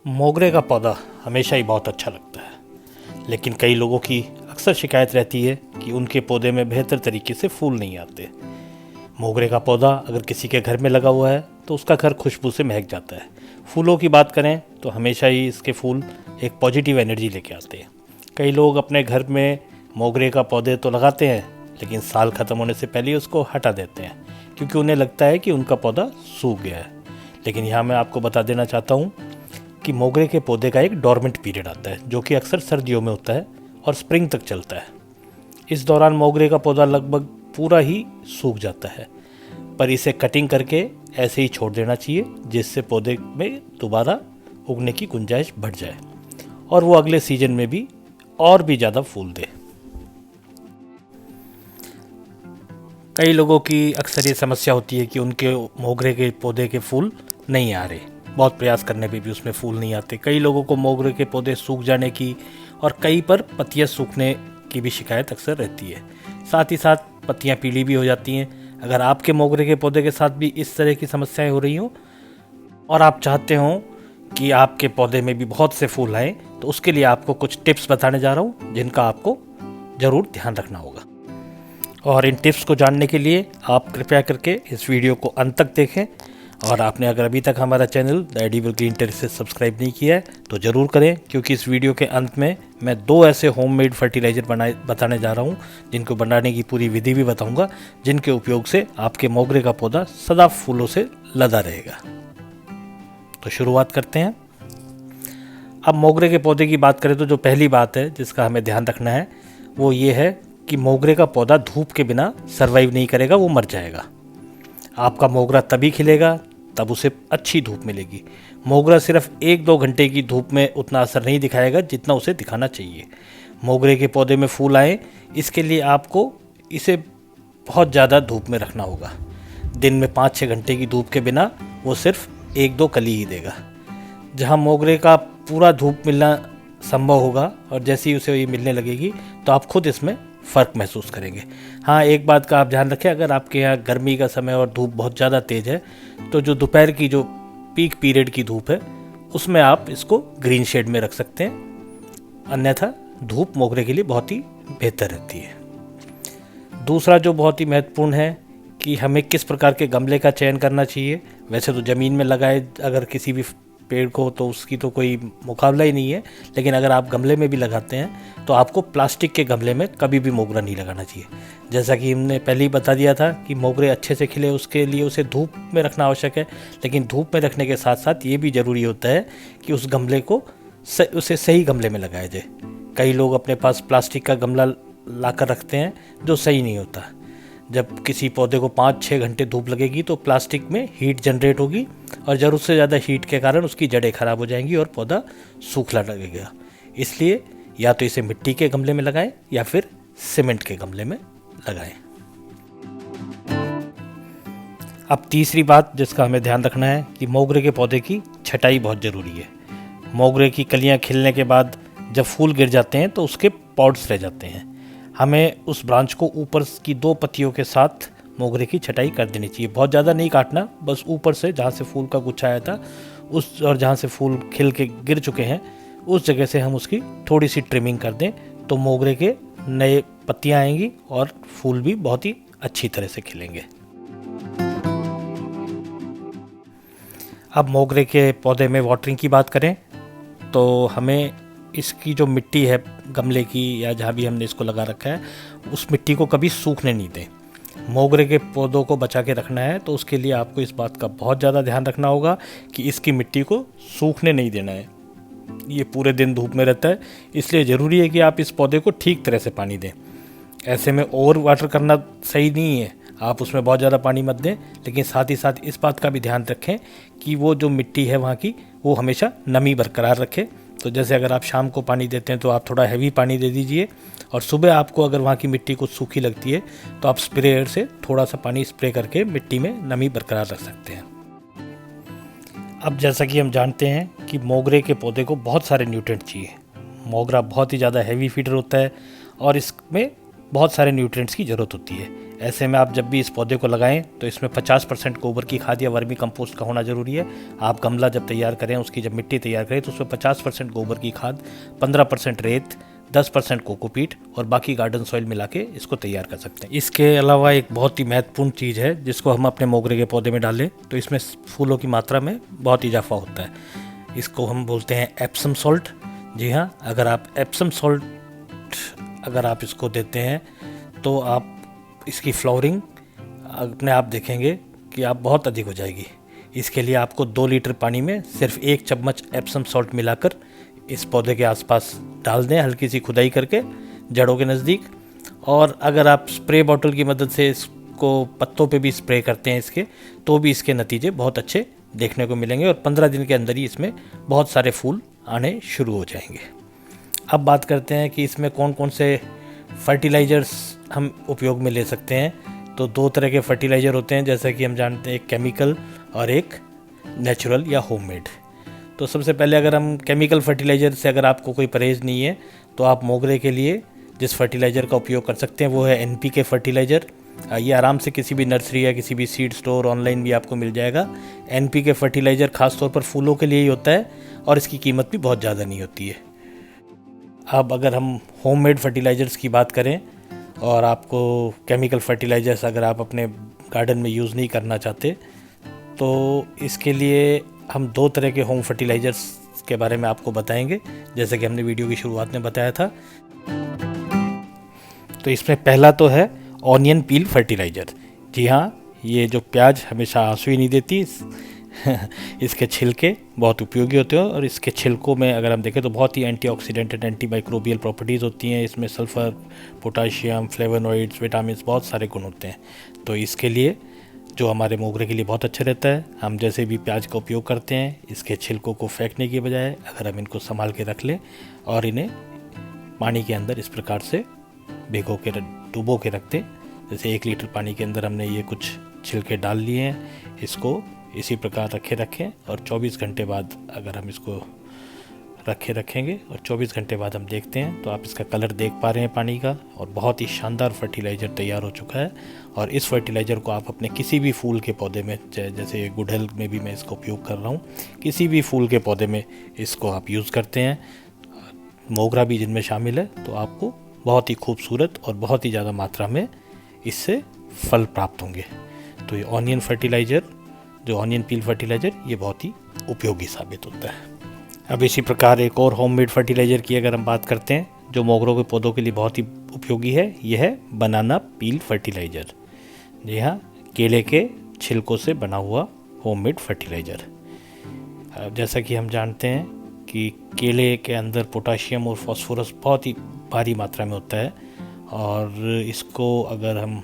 मोगरे का पौधा हमेशा ही बहुत अच्छा लगता है, लेकिन कई लोगों की अक्सर शिकायत रहती है कि उनके पौधे में बेहतर तरीके से फूल नहीं आते। मोगरे का पौधा अगर किसी के घर में लगा हुआ है तो उसका घर खुशबू से महक जाता है। फूलों की बात करें तो हमेशा ही इसके फूल एक पॉजिटिव एनर्जी लेके आते हैं। कई लोग अपने घर में मोगरे का पौधे तो लगाते हैं, लेकिन साल ख़त्म होने से पहले उसको हटा देते हैं क्योंकि उन्हें लगता है कि उनका पौधा सूख गया है। लेकिन यहाँ मैं आपको बता देना चाहता हूँ कि मोगरे के पौधे का एक डोरमेंट पीरियड आता है जो कि अक्सर सर्दियों में होता है और स्प्रिंग तक चलता है। इस दौरान मोगरे का पौधा लगभग पूरा ही सूख जाता है, पर इसे कटिंग करके ऐसे ही छोड़ देना चाहिए जिससे पौधे में दोबारा उगने की गुंजाइश बढ़ जाए और वो अगले सीजन में भी और भी ज़्यादा फूल दे। कई लोगों की अक्सर ये समस्या होती है कि उनके मोगरे के पौधे के फूल नहीं आ रहे, बहुत प्रयास करने पे भी उसमें फूल नहीं आते। कई लोगों को मोगरे के पौधे सूख जाने की और कई पर पत्तियां सूखने की भी शिकायत अक्सर रहती है। साथ ही साथ पत्तियां पीली भी हो जाती हैं। अगर आपके मोगरे के पौधे के साथ भी इस तरह की समस्याएं हो रही हों और आप चाहते हों कि आपके पौधे में भी बहुत से फूल आएँ, तो उसके लिए आपको कुछ टिप्स बताने जा रहा हूँ जिनका आपको ज़रूर ध्यान रखना होगा। और इन टिप्स को जानने के लिए आप कृपया करके इस वीडियो को अंत तक देखें, और आपने अगर अभी तक हमारा channel the edible green terrace subscribe नहीं किया है तो ज़रूर करें, क्योंकि इस वीडियो के अंत में मैं 2 ऐसे होममेड फर्टिलाइज़र बताने जा रहा हूं जिनको बनाने की पूरी विधि भी बताऊंगा, जिनके उपयोग से आपके मोगरे का पौधा सदा फूलों से लदा रहेगा। तो शुरुआत करते हैं। अब मोगरे के पौधे की बात करें तो जो पहली बात है जिसका हमें ध्यान रखना है वो ये है कि मोगरे का पौधा धूप के बिना सर्वाइव नहीं करेगा, वो मर जाएगा। आपका मोगरा तभी खिलेगा तब उसे अच्छी धूप मिलेगी। मोगरा सिर्फ 1-2 घंटे की धूप में उतना असर नहीं दिखाएगा जितना उसे दिखाना चाहिए। मोगरे के पौधे में फूल आए, इसके लिए आपको इसे बहुत ज़्यादा धूप में रखना होगा। दिन में 5-6 घंटे की धूप के बिना वो सिर्फ 1-2 कली ही देगा। जहाँ मोगरे का पूरा धूप मिलना संभव होगा और जैसे ही उसे ये मिलने लगेगी तो आप खुद इसमें फ़र्क महसूस करेंगे। हाँ, एक बात का आप ध्यान रखें, अगर आपके यहाँ गर्मी का समय और धूप बहुत ज़्यादा तेज़ है तो जो दोपहर की जो पीक पीरियड की धूप है उसमें आप इसको ग्रीन शेड में रख सकते हैं, अन्यथा धूप मोगरे के लिए बहुत ही बेहतर रहती है। दूसरा जो बहुत ही महत्वपूर्ण है कि हमें किस प्रकार के गमले का चयन करना चाहिए। वैसे तो ज़मीन में लगाए अगर किसी भी पेड़ को तो उसकी तो कोई मुकाबला ही नहीं है, लेकिन अगर आप गमले में भी लगाते हैं तो आपको प्लास्टिक के गमले में कभी भी मोगरा नहीं लगाना चाहिए। जैसा कि हमने पहले ही बता दिया था कि मोगरे अच्छे से खिले उसके लिए उसे धूप में रखना आवश्यक है, लेकिन धूप में रखने के साथ साथ ये भी ज़रूरी होता है कि उस गमले को उसे सही गमले में लगाया जाए। कई लोग अपने पास प्लास्टिक का गमला ला कर रखते हैं जो सही नहीं होता। जब किसी पौधे को 5-6 घंटे धूप लगेगी तो प्लास्टिक में हीट जनरेट होगी और ज़रूरत से ज़्यादा हीट के कारण उसकी जड़ें खराब हो जाएंगी और पौधा सूखने लगेगा। इसलिए या तो इसे मिट्टी के गमले में लगाएं या फिर सीमेंट के गमले में लगाएं। अब तीसरी बात जिसका हमें ध्यान रखना है कि मोगरे के पौधे की छटाई बहुत ज़रूरी है। मोगरे की कलियां खिलने के बाद जब फूल गिर जाते हैं तो उसके पॉड्स रह जाते हैं। हमें उस ब्रांच को ऊपर की 2 पत्तियों के साथ मोगरे की छटाई कर देनी चाहिए। बहुत ज़्यादा नहीं काटना, बस ऊपर से जहाँ से फूल का गुच्छा आया था उस और जहाँ से फूल खिल के गिर चुके हैं उस जगह से हम उसकी थोड़ी सी ट्रिमिंग कर दें तो मोगरे के नए पत्तियाँ आएंगी और फूल भी बहुत ही अच्छी तरह से खिलेंगे। अब मोगरे के पौधे में वाटरिंग की बात करें तो हमें इसकी जो मिट्टी है गमले की या जहाँ भी हमने इसको लगा रखा है उस मिट्टी को कभी सूखने नहीं दें। मोगरे के पौधों को बचा के रखना है तो उसके लिए आपको इस बात का बहुत ज़्यादा ध्यान रखना होगा कि इसकी मिट्टी को सूखने नहीं देना है। ये पूरे दिन धूप में रहता है, इसलिए ज़रूरी है कि आप इस पौधे को ठीक तरह से पानी दें। ऐसे में ओवर वाटर करना सही नहीं है, आप उसमें बहुत ज़्यादा पानी मत दें, लेकिन साथ ही साथ इस बात का भी ध्यान रखें कि वो जो मिट्टी है वहाँ की वो हमेशा नमी बरकरार रखें। तो जैसे अगर आप शाम को पानी देते हैं तो आप थोड़ा हैवी पानी दे दीजिए, और सुबह आपको अगर वहाँ की मिट्टी कुछ सूखी लगती है तो आप स्प्रेयर से थोड़ा सा पानी स्प्रे करके मिट्टी में नमी बरकरार रख सकते हैं। अब जैसा कि हम जानते हैं कि मोगरे के पौधे को बहुत सारे न्यूट्रिएंट चाहिए। मोगरा बहुत ही ज़्यादा हैवी फीडर होता है और इसमें बहुत सारे न्यूट्रिएंट्स की ज़रूरत होती है। ऐसे में आप जब भी इस पौधे को लगाएं तो इसमें 50% गोबर की खाद या वर्मी कंपोस्ट का होना ज़रूरी है। आप गमला जब तैयार करें, उसकी जब मिट्टी तैयार करें तो उसमें 50% गोबर की खाद, 15% रेत, 10% कोकोपीट और बाकी गार्डन सॉइल मिला के इसको तैयार कर सकते हैं। इसके अलावा एक बहुत ही महत्वपूर्ण चीज़ है जिसको हम अपने मोगरे के पौधे में डालें तो इसमें फूलों की मात्रा में बहुत इजाफा होता है। इसको हम बोलते हैं एप्सम सॉल्ट। जी हाँ, अगर आप एप्सम सॉल्ट अगर आप इसको देते हैं तो आप इसकी फ्लावरिंग अपने आप देखेंगे कि आप बहुत अधिक हो जाएगी। इसके लिए आपको 2 लीटर पानी में सिर्फ 1 चम्मच एप्सम सॉल्ट मिलाकर इस पौधे के आसपास डाल दें, हल्की सी खुदाई करके जड़ों के नज़दीक। और अगर आप स्प्रे बॉटल की मदद से इसको पत्तों पे भी स्प्रे करते हैं इसके, तो भी इसके नतीजे बहुत अच्छे देखने को मिलेंगे और 15 दिन के अंदर ही इसमें बहुत सारे फूल आने शुरू हो जाएंगे। अब बात करते हैं कि इसमें कौन कौन से फर्टिलाइज़र्स हम उपयोग में ले सकते हैं। तो 2 तरह के फर्टिलाइज़र होते हैं, जैसा कि हम जानते हैं, एक केमिकल और एक नेचुरल या होममेड। तो सबसे पहले अगर हम केमिकल फर्टिलाइज़र से अगर आपको कोई परहेज़ नहीं है तो आप मोगरे के लिए जिस फर्टिलाइज़र का उपयोग कर सकते हैं वो है NPK फर्टिलाइज़र। ये आराम से किसी भी नर्सरी या किसी भी सीड स्टोर ऑनलाइन भी आपको मिल जाएगा। NPK फर्टिलाइज़र ख़ासतौर पर फूलों के लिए ही होता है और इसकी कीमत भी बहुत ज़्यादा नहीं होती है। अब अगर हम होममेड फर्टिलाइज़र्स की बात करें और आपको केमिकल फर्टिलाइज़र्स अगर आप अपने गार्डन में यूज़ नहीं करना चाहते तो इसके लिए हम 2 तरह के होम फर्टिलाइज़र्स के बारे में आपको बताएंगे, जैसे कि हमने वीडियो की शुरुआत में बताया था। तो इसमें पहला तो है ऑनियन पील फर्टिलाइज़र। जी हाँ, ये जो प्याज हमेशा आंसू ही नहीं देती, इसके छिलके बहुत उपयोगी होते हैं और इसके छिलकों में अगर हम देखें तो बहुत ही एंटीऑक्सीडेंट एंड एंटीमाइक्रोबियल प्रॉपर्टीज़ होती हैं। इसमें सल्फ़र, पोटाशियम, फ्लेवोनॉइड्स, विटामिन्स, बहुत सारे गुण होते हैं। तो इसके लिए जो हमारे मोगरे के लिए बहुत अच्छा रहता है, हम जैसे भी प्याज का उपयोग करते हैं, इसके छिलकों को फेंकने की बजाय अगर हम इनको संभाल के रख लें और इन्हें पानी के अंदर इस प्रकार से भिगो के डुबो के रख दें, जैसे 1 लीटर पानी के अंदर हमने ये कुछ छिलके डाल लिए हैं, इसको इसी प्रकार रखें और 24 घंटे बाद अगर हम इसको रखेंगे और 24 घंटे बाद हम देखते हैं तो आप इसका कलर देख पा रहे हैं पानी का, और बहुत ही शानदार फर्टिलाइज़र तैयार हो चुका है। और इस फर्टिलाइज़र को आप अपने किसी भी फूल के पौधे में, जैसे गुड़हल में भी मैं इसका उपयोग कर रहा हूँ, किसी भी फूल के पौधे में इसको आप यूज़ करते हैं, मोगरा भी जिनमें शामिल है, तो आपको बहुत ही खूबसूरत और बहुत ही ज़्यादा मात्रा में इससे फल प्राप्त होंगे। तो ये ऑनियन फर्टिलाइज़र, जो ऑनियन पील फर्टिलाइज़र, ये बहुत ही उपयोगी साबित होता है। अब इसी प्रकार एक और होममेड फर्टिलाइज़र की अगर हम बात करते हैं जो मोगरों के पौधों के लिए बहुत ही उपयोगी है, यह है बनाना पील फर्टिलाइज़र। जी हाँ, केले के छिलकों से बना हुआ होममेड फर्टिलाइज़र। जैसा कि हम जानते हैं कि केले के अंदर पोटाशियम और फास्फोरस बहुत ही भारी मात्रा में होता है और इसको अगर हम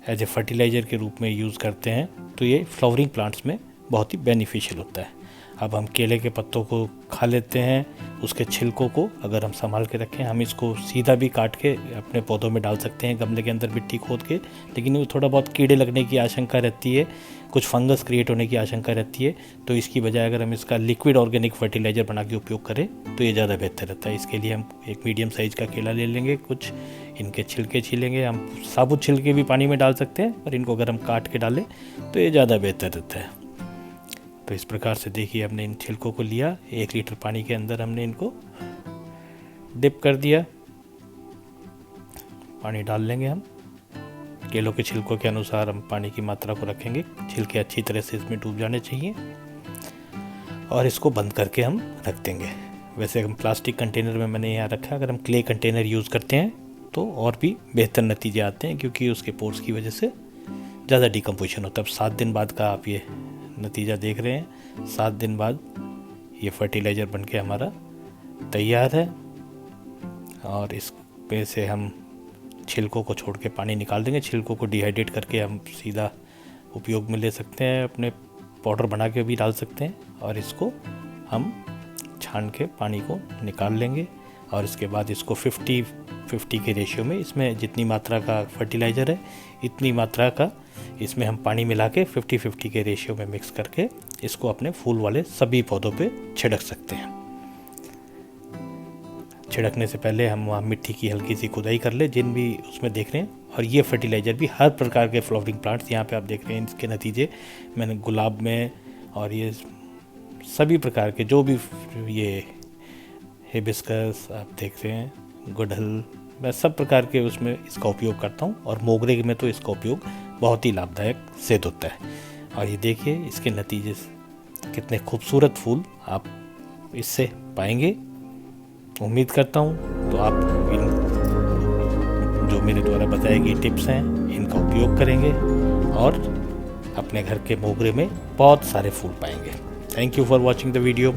एज ए फर्टिलाइज़र के रूप में यूज़ करते हैं तो ये फ्लावरिंग प्लांट्स में बहुत ही बेनिफिशियल होता है। अब हम केले के पत्तों को खा लेते हैं, उसके छिलकों को अगर हम संभाल के रखें, हम इसको सीधा भी काट के अपने पौधों में डाल सकते हैं गमले के अंदर मिट्टी खोद के, लेकिन वो थोड़ा बहुत कीड़े लगने की आशंका रहती है, कुछ फंगस क्रिएट होने की आशंका रहती है। तो इसकी बजाय अगर हम इसका लिक्विड ऑर्गेनिक फर्टिलाइज़र बना के उपयोग करें तो ये ज़्यादा बेहतर रहता है। इसके लिए हम एक मीडियम साइज़ का केला ले लेंगे, कुछ इनके छिलके छीलेंगे, हम साबुत छिलके भी पानी में डाल सकते हैं, और इनको अगर हम काट के डालें तो ये ज़्यादा बेहतर रहता है। तो इस प्रकार से देखिए, हमने इन छिलकों को लिया, 1 लीटर पानी के अंदर हमने इनको डिप कर दिया, पानी डाल लेंगे हम, केलों के छिलकों के अनुसार हम पानी की मात्रा को रखेंगे, छिलके अच्छी तरह से इसमें डूब जाने चाहिए, और इसको बंद करके हम रख देंगे। वैसे हम प्लास्टिक कंटेनर में मैंने यहाँ रखा, अगर हम क्ले कंटेनर यूज़ करते हैं तो और भी बेहतर नतीजे आते हैं, क्योंकि उसके पोर्स की वजह से ज़्यादा डिकम्पोजिशन होता है। अब 7 दिन बाद का आप ये नतीजा देख रहे हैं, 7 दिन बाद ये फर्टिलाइज़र बनके हमारा तैयार है, और इस पे से हम छिलकों को छोड़ के पानी निकाल देंगे। छिलकों को डिहाइड्रेट करके हम सीधा उपयोग में ले सकते हैं, अपने पाउडर बना के भी डाल सकते हैं, और इसको हम छान के पानी को निकाल लेंगे, और इसके बाद इसको 50-50 के रेशियो में, इसमें जितनी मात्रा का फर्टिलाइज़र है इतनी मात्रा का इसमें हम पानी मिला के 50-50 के रेशियो में मिक्स करके इसको अपने फूल वाले सभी पौधों पे छिड़क सकते हैं। छिड़कने से पहले हम वहाँ मिट्टी की हल्की सी खुदाई कर ले, जिन भी उसमें देख रहे हैं और ये फर्टिलाइज़र भी हर प्रकार के फ्लावरिंग प्लांट्स, यहाँ पे आप देख रहे हैं इसके नतीजे मैंने गुलाब में और ये सभी प्रकार के जो भी ये हिबिस्कस आप देख रहे हैं, गुड़हल, मैं सब प्रकार के उसमें इसका उपयोग करता हूँ। और मोगरे में तो इसका उपयोग बहुत ही लाभदायक सिद्ध होता है। और ये देखिए इसके नतीजे कितने खूबसूरत फूल आप इससे पाएंगे। उम्मीद करता हूँ तो आप इन जो मेरे द्वारा बताई गई टिप्स हैं इनका उपयोग करेंगे और अपने घर के मोगरे में बहुत सारे फूल पाएंगे। Thank you for watching the video.